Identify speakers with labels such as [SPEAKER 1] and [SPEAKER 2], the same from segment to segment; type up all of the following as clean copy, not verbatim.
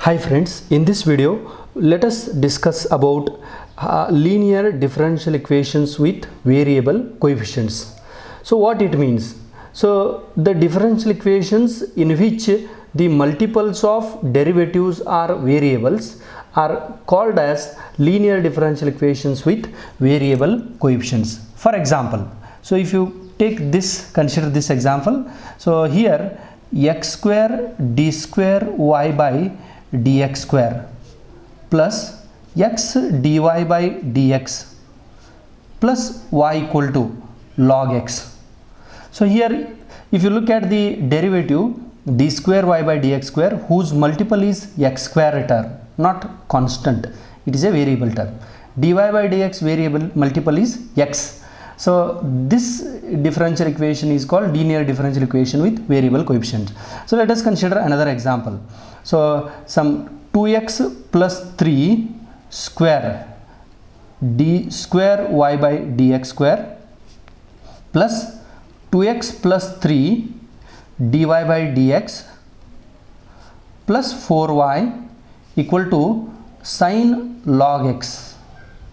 [SPEAKER 1] Hi friends, in this video let us discuss about linear differential equations with variable coefficients. So what it means? So the differential equations in which the multiples of derivatives are variables are called as linear differential equations with variable coefficients. For example, so if you take this, consider this example. So here x square d square y by dx square plus x dy by dx plus y equal to log x. So here if you look at the derivative d square y by dx square, whose multiple is x square term, not constant, it is a variable term. dy by dx variable multiple is x. So this differential equation is called linear differential equation with variable coefficients. So let us consider another example. So some 2x plus 3 square d square y by dx square plus 2x plus 3 dy by dx plus 4y equal to sine log x,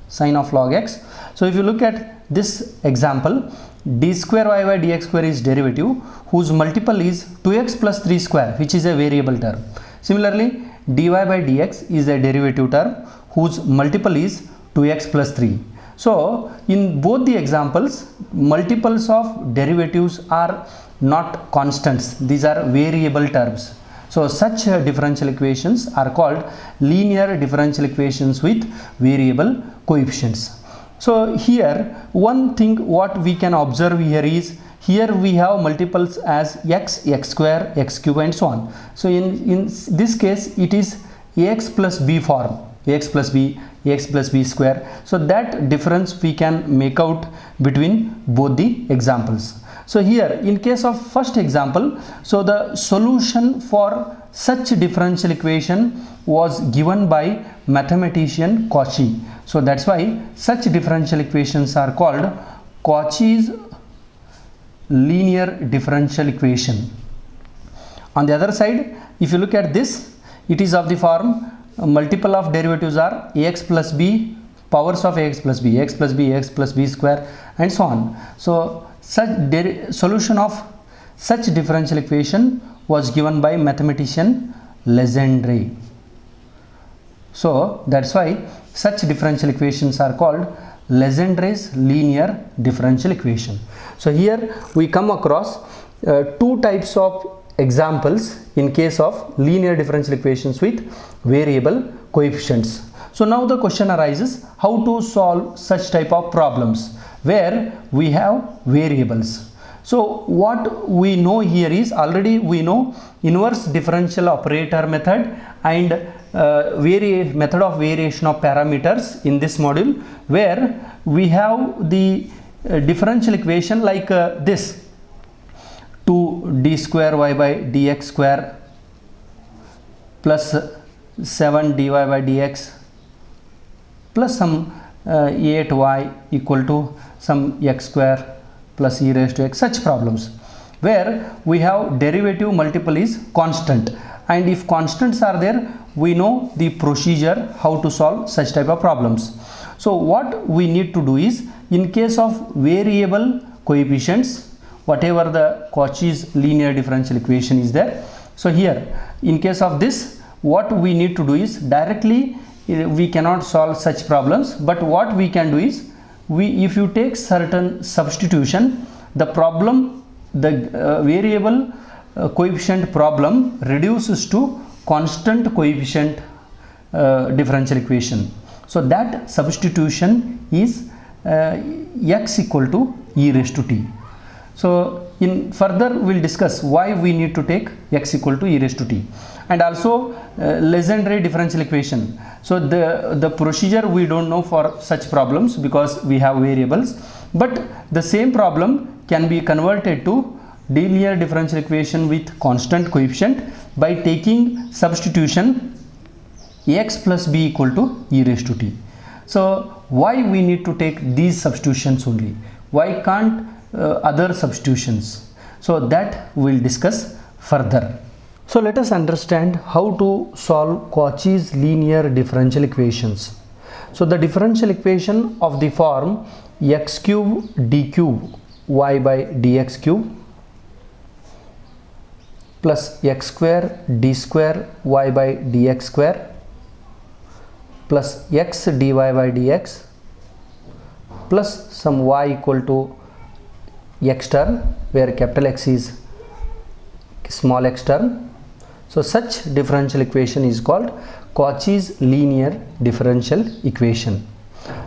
[SPEAKER 1] sine of log x. So if you look at this example, d square y by dx square is derivative whose multiple is 2x plus 3 square, which is a variable term. Similarly, dy by dx is a derivative term whose multiple is 2x plus 3. So in both the examples, multiples of derivatives are not constants, these are variable terms. So such differential equations are called linear differential equations with variable coefficients. So here one thing what we can observe here is, here we have multiples as x, x square, x cube and so on. So in this case it is ax plus b form, ax plus b, ax plus b square. So that difference we can make out between both the examples. So here in case of first example, so the solution for such differential equation was given by mathematician Cauchy. So that's why such differential equations are called Cauchy's linear differential equation. On the other side, if you look at this, it is of the form multiple of derivatives are ax plus b, powers of ax plus b, x plus b, x plus b square and so on. So such solution of such differential equation was given by mathematician Legendre. So that's why such differential equations are called Legendre's linear differential equation. So here we come across two types of examples in case of linear differential equations with variable coefficients. So now the question arises, how to solve such type of problems where we have variables. So what we know here is, already we know inverse differential operator method and method of variation of parameters in this module, where we have the differential equation like this: 2d square y by dx square plus 7 dy by dx plus some 8y equal to some x square plus e raised to x, such problems where we have derivative multiple is constant, and if constants are there, we know the procedure how to solve such type of problems. So what we need to do is, in case of variable coefficients, whatever the Cauchy's linear differential equation is there, so here in case of this, what we need to do is, directly we cannot solve such problems, but what we can do is, if you take certain substitution, the problem, the variable coefficient problem reduces to constant coefficient differential equation. So that substitution is x equal to e raised to t. So in further we will discuss why we need to take x equal to e raised to t, and also Legendre differential equation. So the procedure we don't know for such problems because we have variables, but the same problem can be converted to linear differential equation with constant coefficient by taking substitution x plus b equal to e raised to t. So why we need to take these substitutions only? Why can't other substitutions? So that we will discuss further. So let us understand how to solve Cauchy's linear differential equations. So the differential equation of the form x cube d cube y by dx cube plus x square d square y by dx square plus x dy by dx plus some y equal to x term where capital X is small x term. So such differential equation is called Cauchy's linear differential equation.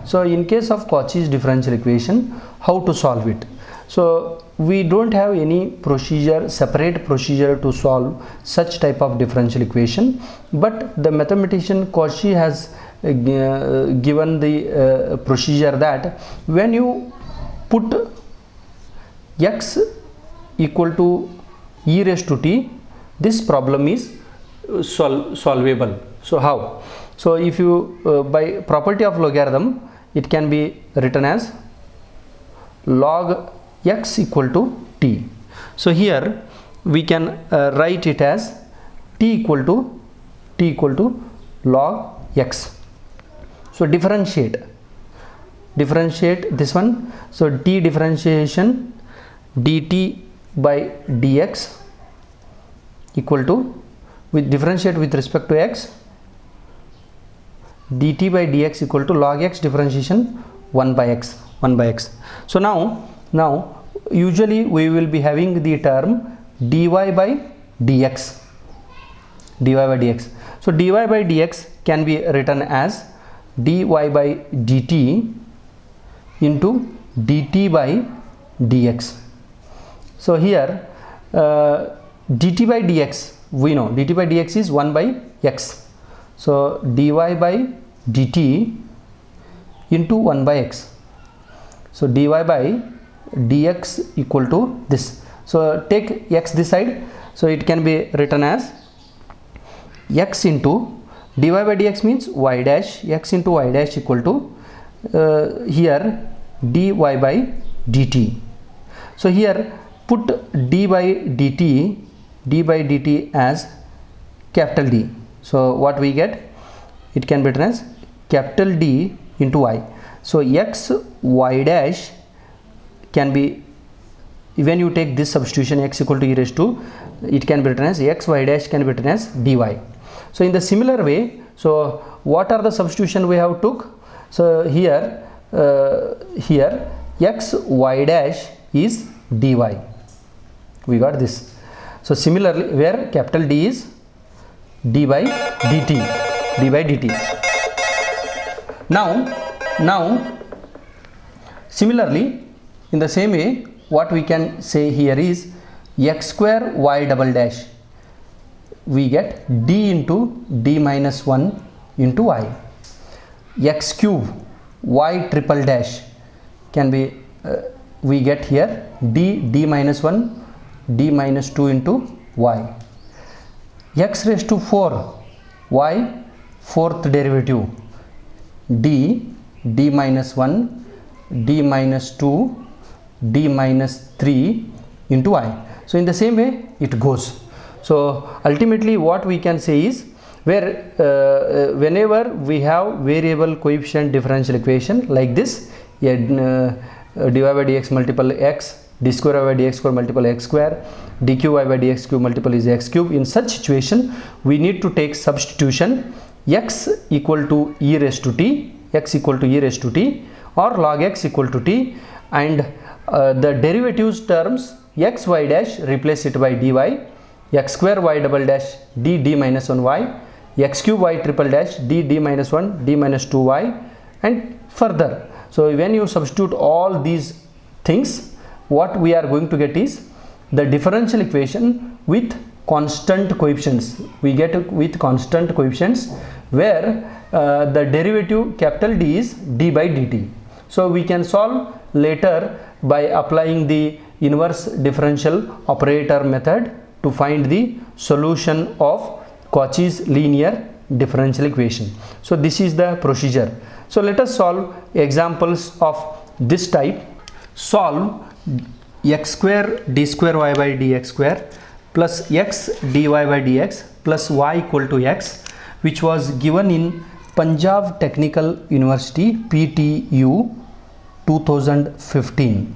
[SPEAKER 1] So in case of Cauchy's differential equation, how to solve it? So we don't have any procedure, separate procedure to solve such type of differential equation, but the mathematician Cauchy has given the procedure that when you put x equal to e raised to t, this problem is solvable. So how? So if you by property of logarithm, it can be written as log x equal to t. So here we can write it as t equal to log x. So differentiate this one. So t differentiation dt by dx equal to, with differentiate with respect to x, dt by dx equal to log x differentiation 1 by x. So now usually we will be having the term dy by dx. So dy by dx can be written as dy by dt into dt by dx. So here dt by dx, we know dt by dx is 1 by x. So dy by dt into 1 by x. So dy by dx equal to this. So take x this side. So it can be written as x into dy by dx means y dash, x into y dash equal to here dy by dt. So here put d by dt as capital D. So what we get? It can be written as capital D into y. So x y dash can be, when you take this substitution x equal to e raised to, it can be written as x y dash can be written as dy. So in the similar way, so what are the substitution we have took? So here x y dash is dy. We got this. So similarly, where capital D is d by dt. Now similarly, in the same way, what we can say here is x square y double dash, we get d into d minus 1 into y. X cube y triple dash can be we get here d minus 1 d minus 2 into y. X raised to 4 y fourth derivative d minus 1 d minus 2 d minus 3 into y. So in the same way it goes. So ultimately what we can say is, where whenever we have variable coefficient differential equation like this, dy by dx multiple x, d square by dx square multiple x square, dqy by dx cube multiple is x cube. In such situation, we need to take substitution x equal to e raised to t, or log x equal to t, and the derivatives terms x y dash replace it by dy, x square y double dash d minus 1 y, x cube y triple dash d minus 1 d minus 2 y, and further. So when you substitute all these things, what we are going to get is the differential equation with constant coefficients. We get with constant coefficients where the derivative capital D is d by dt. So we can solve later by applying the inverse differential operator method to find the solution of Cauchy's linear differential equation. So this is the procedure. So let us solve examples of this type. Solve x square d square y by dx square plus x dy by dx plus y equal to x, which was given in Punjab Technical University PTU 2015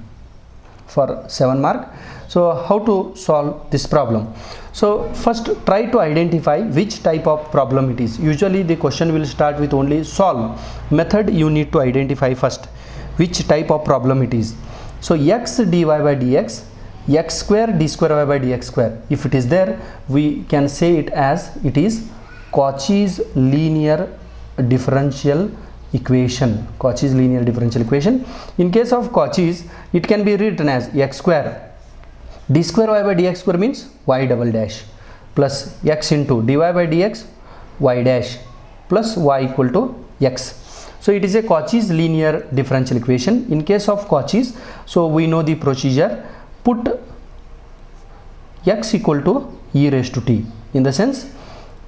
[SPEAKER 1] for 7 mark. So how to solve this problem? So first try to identify which type of problem it is. Usually the question will start with only solve method. You need to identify first which type of problem it is. So x dy by dx, x square d square y by dx square, if it is there, we can say it as it is Cauchy's linear differential equation. Cauchy's linear differential equation. In case of Cauchy's, it can be written as x square d square y by dx square means y double dash plus x into dy by dx y dash plus y equal to x. So it is a Cauchy's linear differential equation. In case of Cauchy's, so we know the procedure. Put x equal to e raised to t, in the sense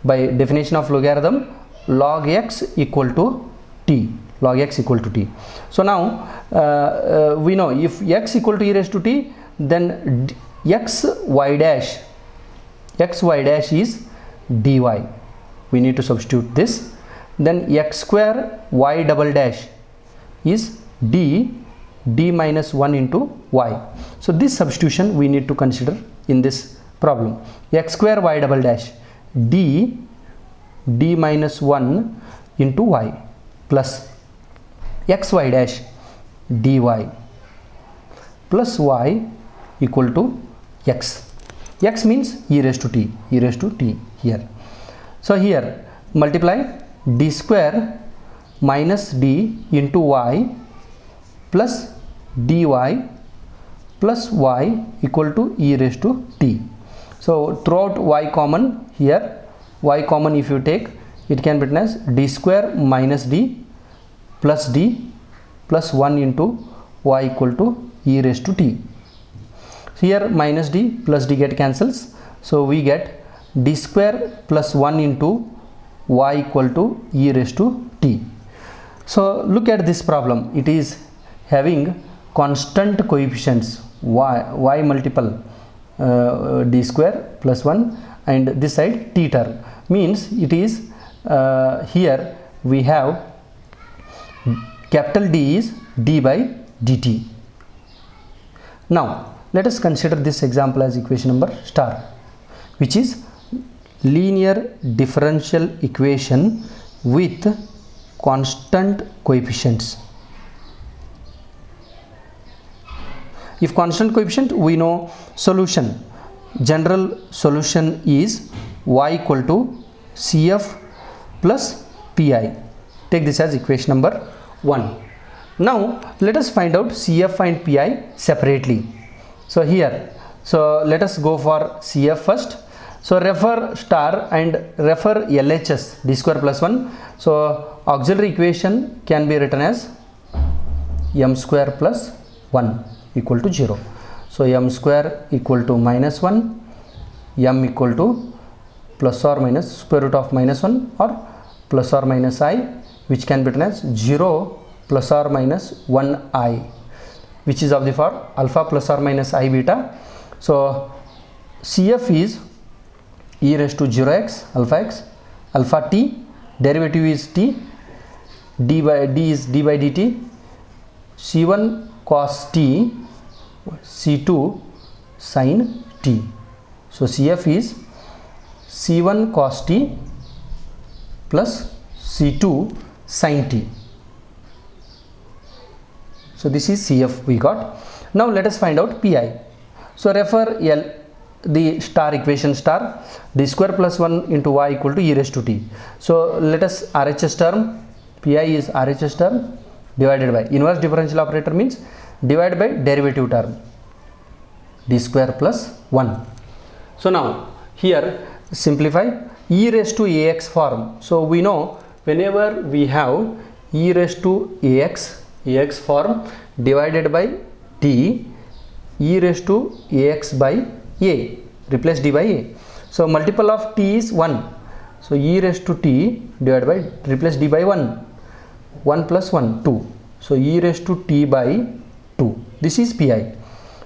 [SPEAKER 1] by definition of logarithm, log x equal to t, log x equal to t. So now we know if x equal to e raised to t, then x y dash is dy. We need to substitute this. Then x square y double dash is d minus 1 into y. So this substitution we need to consider in this problem. X square y double dash d minus 1 into y plus xy dash dy plus y equal to x. X means e raised to t here. So here multiply d square minus d into y plus dy plus y equal to e raised to t. So throughout y common, here y common if you take, it can be written as d square minus d plus 1 into y equal to e raised to t. Here minus d plus d get cancels, so we get d square plus 1 into y equal to e raised to t. So look at this problem. It is having constant coefficients y multiple d square plus 1 and this side t term, means it is here we have capital D is d by dt. Now let us consider this example as equation number star, which is linear differential equation with constant coefficients. If constant coefficient, we know solution. General solution is y equal to CF plus PI. Take this as equation number 1. Now let us find out CF and PI separately. So here, so let us go for CF first. So refer star and refer LHS d square plus 1. So auxiliary equation can be written as m square plus 1 equal to 0. So m square equal to minus 1, m equal to plus or minus square root of minus 1 or plus or minus I, which can be written as 0 plus or minus 1i, which is of the form alpha plus or minus I beta. So CF is e raised to 0x alpha t, derivative is t, d is d by dt, c1 cos t, c2 sin t. So CF is c1 cos t plus c2 sin t. So this is CF we got. Now let us find out PI. So refer the star equation star, d square plus 1 into y equal to e raised to t. So let us RHS term, PI is RHS term divided by inverse differential operator, means divided by derivative term d square plus 1. So now here simplify e raised to ax form. So we know whenever we have e raised to ax form divided by t, e raised to ax by a, replace d by a. So multiple of t is 1. So e raised to t divided by, replace d by 1, 1 plus 1, 2. So e raised to t by 2. This is pi.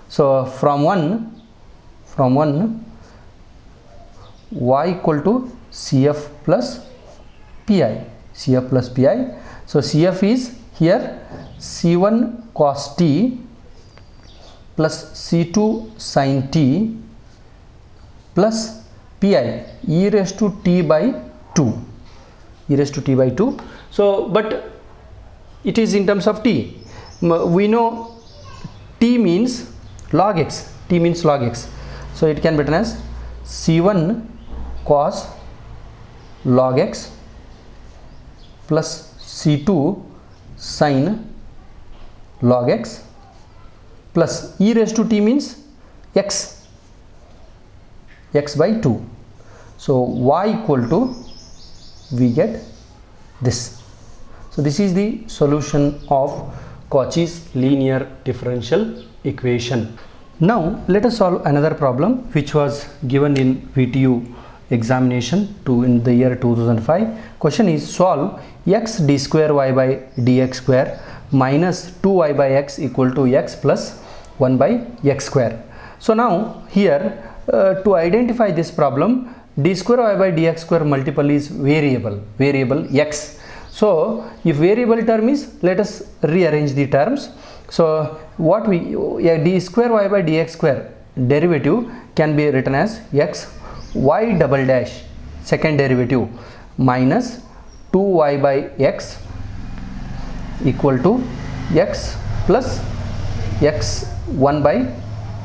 [SPEAKER 1] So from 1 y equal to CF plus PI. CF plus PI. So CF is here C1 cos t plus C2 sin t plus PI e raised to t by 2. E raised to t by 2. So but it is in terms of t. We know t means log x. T means log x. So it can be written as C1 cos log x plus C2 sin log x plus e raised to t means x by 2. So y equal to, we get this. So this is the solution of Cauchy's linear differential equation. Now let us solve another problem which was given in VTU examination in the year 2005. Question is, solve x d square y by dx square minus 2y by x equal to x plus 1 by x square. So now here to identify this problem, d square y by dx square multiple is variable x. So if variable term is, let us rearrange the terms. So what d square y by dx square derivative can be written as x y double dash second derivative minus 2y by x equal to x plus x 1 by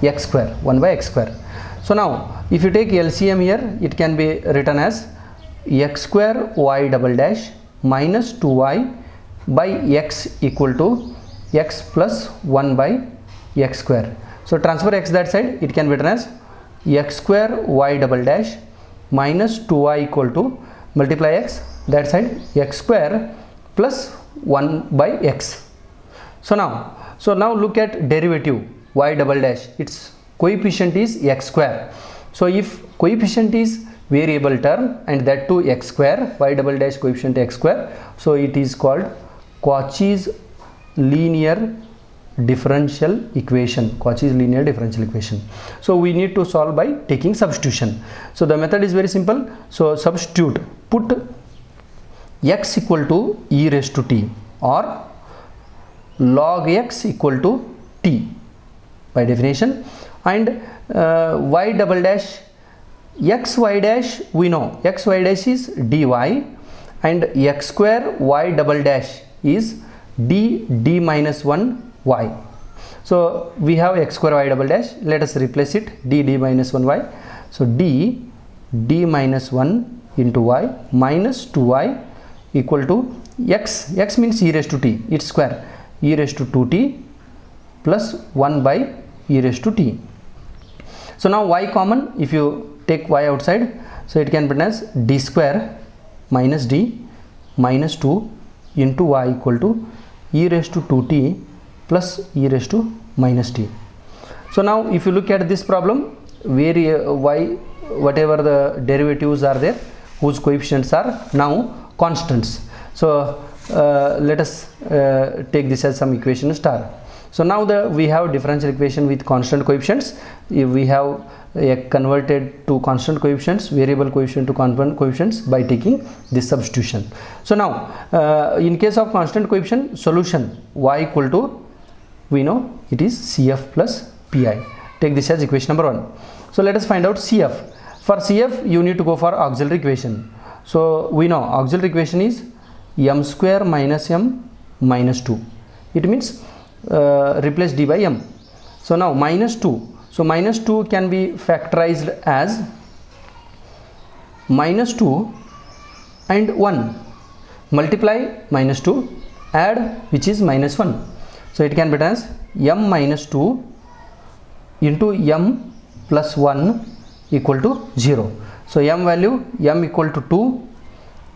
[SPEAKER 1] x square. So now if you take LCM here, it can be written as x square y double dash minus 2y by x equal to x plus 1 by x square. So transfer x that side, it can be written as x square y double dash minus 2y equal to multiply x that side x square plus 1 by x. So now look at derivative y double dash, its coefficient is x square. So if coefficient is variable term and that too x square, y double dash coefficient x square, so it is called Cauchy's linear differential equation. So we need to solve by taking substitution. So the method is very simple. So substitute, put x equal to e raised to t or log x equal to t by definition, and y double dash x y dash, we know x y dash is dy and x square y double dash is d minus 1 y. So we have x square y double dash, let us replace it d minus 1 y. So d minus 1 into y minus 2y equal to x means e raised to t, its square, e raised to 2t plus 1 by e raised to t. So now y common, if you take y outside, so it can be written as d square minus d minus 2 into y equal to e raised to 2t plus e raised to minus t. So now if you look at this problem, whatever the derivatives are there, whose coefficients are now constants. So let us take this as some equation star. So now we have differential equation with constant coefficients. If we have converted to constant coefficients, variable coefficient to constant coefficients by taking this substitution. So now in case of constant coefficient, solution y equal to, we know it is CF plus PI. Take this as equation number 1. So let us find out CF. For CF you need to go for auxiliary equation. So we know auxiliary equation is m square minus m minus 2. It means replace d by m. So now minus 2. So minus 2 can be factorized as minus 2 and 1 multiply minus 2 add which is minus 1. So it can be written as m minus 2 into m plus 1 equal to 0. So m value, m equal to 2,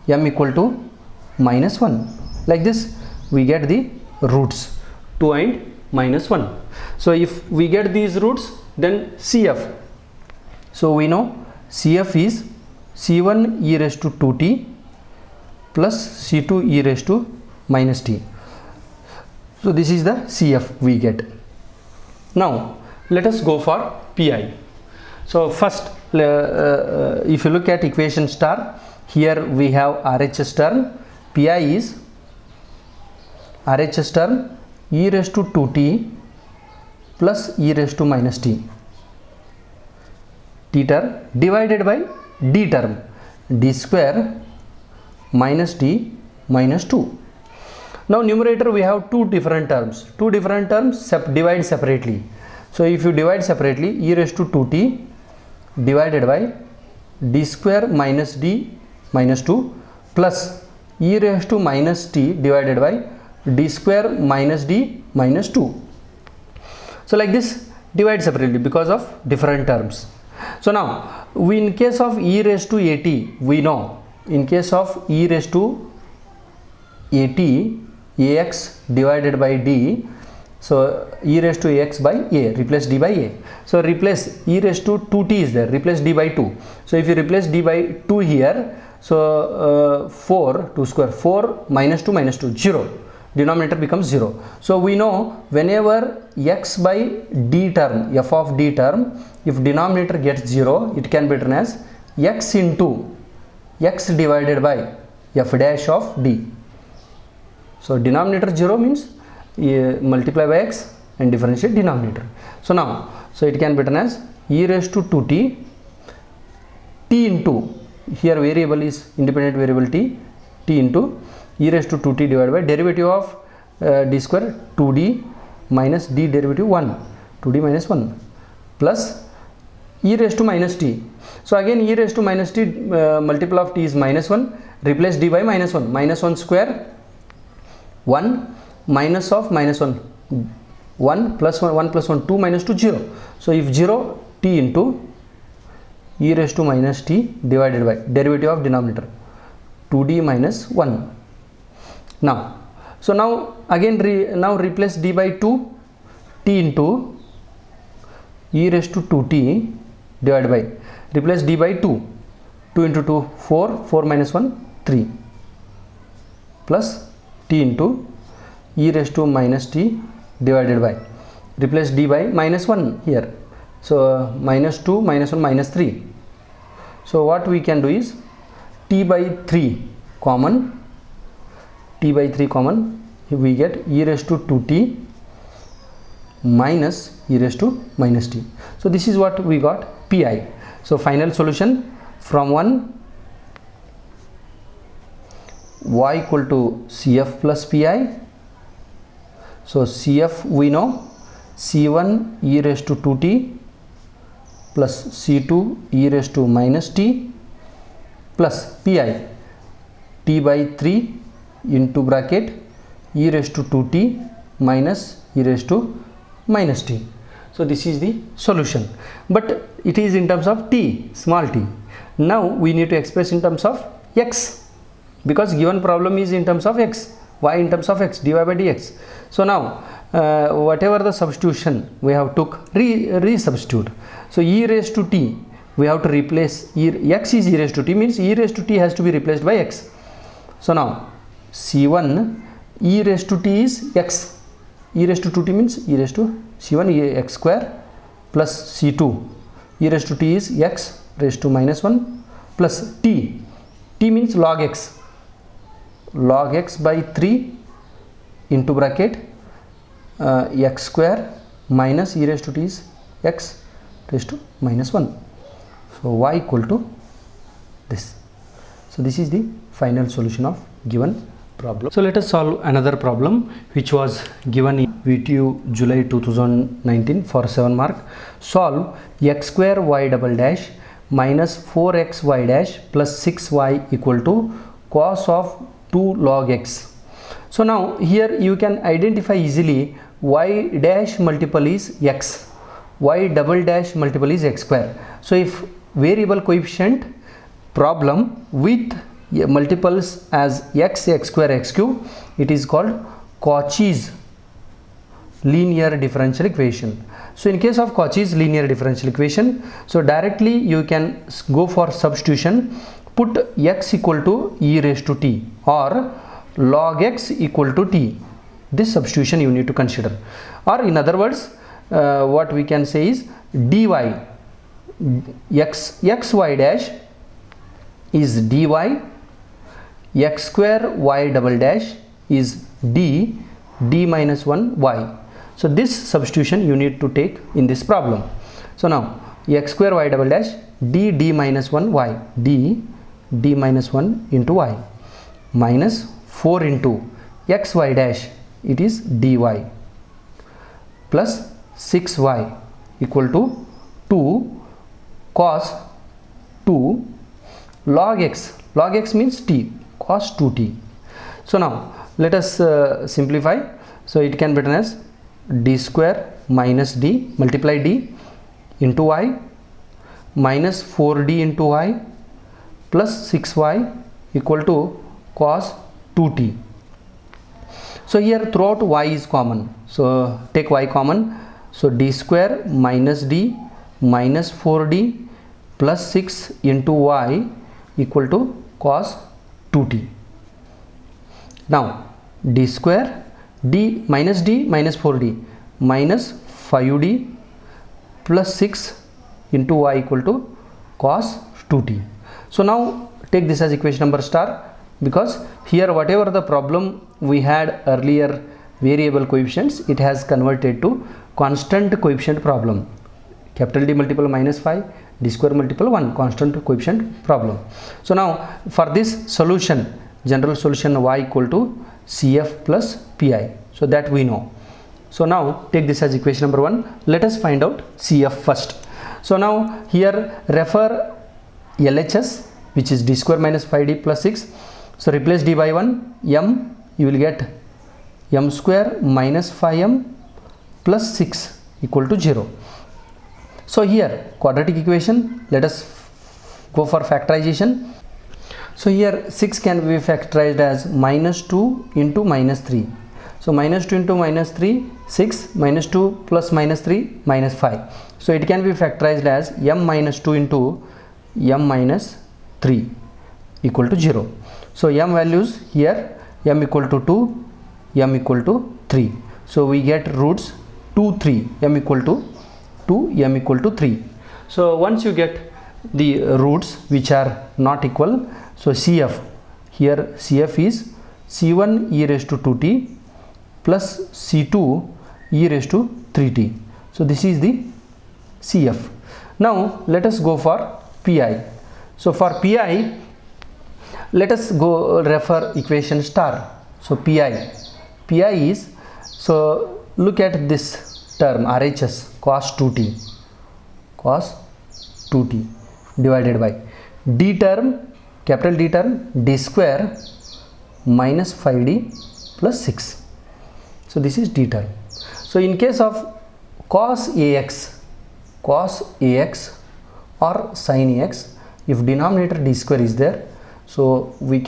[SPEAKER 1] m equal to minus 1. Like this we get the roots 2 and minus 1. So if we get these roots, then CF. So we know CF is C1 e raised to 2t plus C2 e raised to minus t. So this is the CF we get. Now let us go for PI. So first, if you look at equation star, here we have RHS term. Pi is RHS term e raised to 2t plus e raised to minus t. T term divided by d term, d square minus d minus 2. Now numerator we have two different terms. Divide separately. So if you divide separately, e raised to 2t divided by d square minus d minus 2 plus e raised to minus t divided by d square minus d minus 2. So like this, divide separately because of different terms. So now in case of e raised to at, we know in case of e raised to at, ax divided by d, so e raised to ax by a, replace d by a. So replace e raised to 2t is there, replace d by 2. So if you replace d by 2 here, so 4, 2 square, 4 minus 2, 0. Denominator becomes 0. So we know whenever x by d term, f of d term, if denominator gets 0, it can be written as x into x divided by f dash of d. So denominator 0 means multiply by x and differentiate denominator. So now, so it can be written as e raised to 2t, t into, here variable is independent variable t into e raised to 2t divided by derivative of d square 2d minus d derivative 1, 2d minus 1 plus e raised to minus t. So again e raised to minus t, multiple of t is minus 1, replace d by minus 1, minus 1 square 1 minus of minus 1, 1 plus 1 plus 1, 2 minus 2, 0. So if 0, t into e raised to minus t divided by derivative of denominator 2d minus 1. Now, so now again replace d by 2, t into e raised to 2t divided by, replace d by 2, 2 into 2, 4, 4 minus 1, 3 plus t into e raised to minus t divided by, replace d by minus 1 here. So minus 2, minus 1, minus 3. So what we can do is t by 3 common, we get e raised to 2t minus e raised to minus t. So this is what we got, pi. So final solution from 1, y equal to cf plus pi. So cf we know, c1 e raised to 2t plus c2 e raised to minus t plus pi, t by 3 into bracket e raised to 2t minus e raised to minus t. So this is the solution, but it is in terms of t, small t. Now we need to express in terms of x, because given problem is in terms of x, y in terms of x, dy by dx. So now whatever the substitution we have took, re-substitute. So e raised to t, we have to replace x is e raised to t, means e raised to t has to be replaced by x. So now c1 e raised to t is x, e raised to 2t means e raised to c1 x square plus c2 e raised to t is x raised to minus 1 plus t means log x by 3 into bracket x square minus e raised to t is x raised to minus 1. So y equal to this. So this is the final solution of given problem. So let us solve another problem which was given in VTU July 2019 for 7 mark. Solve x square y double dash minus 4xy dash plus 6y equal to cos of 2 log x. So now here you can identify easily y dash multiple is x, y double dash multiple is x square. So if variable coefficient problem with multiples as x, x square, x cube, it is called Cauchys linear differential equation. So in case of Cauchys linear differential equation, so directly you can go for substitution, put x equal to e raised to t or log x equal to t. This substitution you need to consider, or in other words what we can say is dy xy dash is dy, x square y double dash is d minus 1 y. So this substitution you need to take in this problem. So now x square y double dash d minus 1 y, d minus 1 into y, minus 4 into xy dash, it is dy, plus 6y equal to 2 cos 2 log x means t, cos 2t. So now let us simplify. So it can be written as d square minus d, multiply d into y, minus 4d into y plus 6y equal to cos 2t. So here throughout y is common, so take y common. So d square minus d minus 4d plus 6 into y equal to cos 2t. Now d square d minus 4d minus 5d plus 6 into y equal to cos 2t. So now take this as equation number star, because here whatever the problem we had earlier, variable coefficients, it has converted to constant coefficient problem. Capital D multiple minus 5, d square multiple 1, constant coefficient problem. So now for this solution, general solution y equal to CF plus PI, so that we know. So now take this as equation number 1. Let us find out CF first. So now here refer LHS, which is d square minus 5d plus 6. So replace d by 1, m, you will get m square minus 5m plus 6 equal to 0. So here quadratic equation, let us go for factorization. So here 6 can be factorized as minus 2 into minus 3. So minus 2 into minus 3, 6, minus 2 plus minus 3, minus 5. So it can be factorized as m minus 2 into m minus 3 equal to 0. So m values here, m equal to 2, m equal to 3. So we get roots 2, 3, m equal to 2, m equal to 3. So once you get the roots which are not equal, so CF, here CF is C1 e raised to 2t plus C2 e raised to 3t. So this is the CF. Now let us go for PI. So for PI, let us go refer equation star. So PI is, so look at this term RHS, cos 2t divided by d term, capital D term, d square minus 5d plus 6. So this is d term. So in case of cos AX or sin AX, if denominator d square is there, so we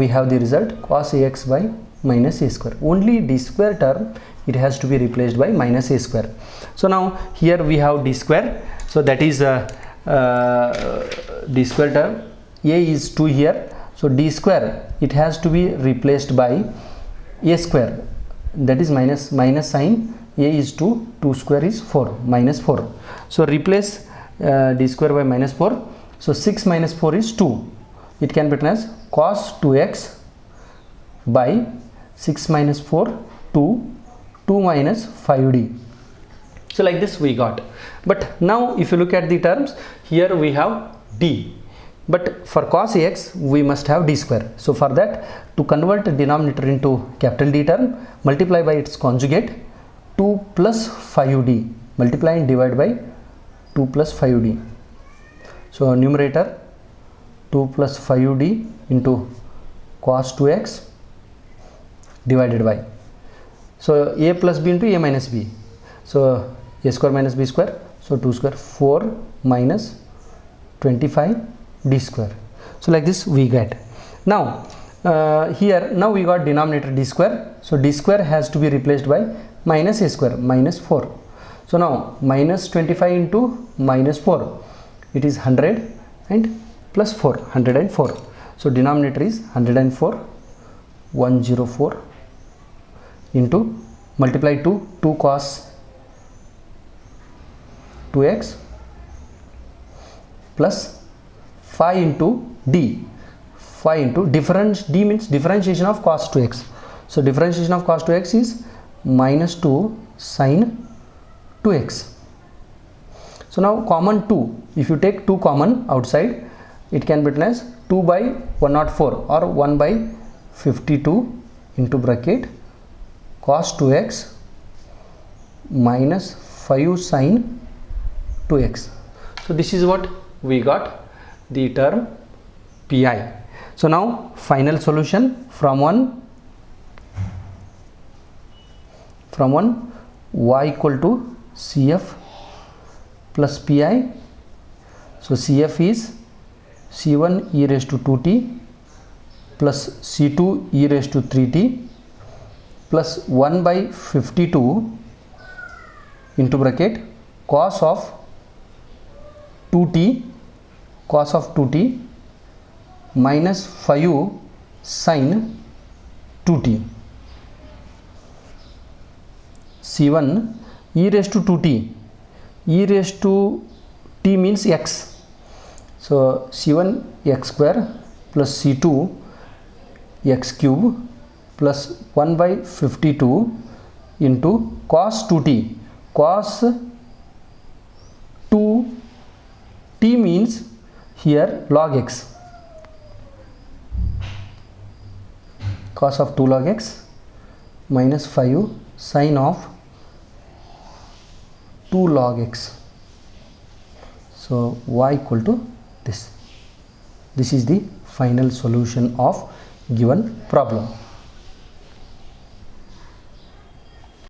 [SPEAKER 1] have the result cos AX by minus a square. Only d square term, it has to be replaced by minus a square. So now here we have d square, so that is d square term, a is 2 here, so d square, it has to be replaced by a square, that is minus sign, a is 2, 2 square is 4, minus 4. So replace d square by minus 4. So 6 minus 4 is 2. It can be written as cos 2x by 6 minus 4, 2 minus 5d. So like this we got. But now if you look at the terms, here we have d, but for cos ax we must have d square. So for that, to convert the denominator into capital D term, multiply by its conjugate 2 plus 5d, multiply and divide by 2 plus 5d. So numerator 2 plus 5d into cos 2x divided by, so a plus b into a minus b, so a square minus b square, so 2 square, 4 minus 25 d square. So like this we get. Now here now we got denominator d square, so d square has to be replaced by minus a square, minus 4. So now minus 25 into minus 4, it is 100 and plus 4, 104. So denominator is 104, 104 into multiply 2 cos 2x plus 5 into d. 5 into d means differentiation of cos 2x. So differentiation of cos 2x is minus 2 sin 2x. So now common 2, if you take 2 common outside, it can be written as 2 by 104 or 1 by 52 into bracket cos 2x minus 5 sin 2x. So this is what we got, the term pi. So now final solution from one y equal to CF plus pi. So CF is C1 e raised to 2t plus C2 e raised to 3t plus 1 by 52 into bracket cos of 2t minus 5 sin 2t. C1 e raised to 2t, e raised to t means x. So C1 x square plus C2 x cube plus 1 by 52 into cos 2t. Cos 2t means here log x. Cos of 2 log x minus 5 sin of 2 log x. So y equal to this. This is the final solution of given problem.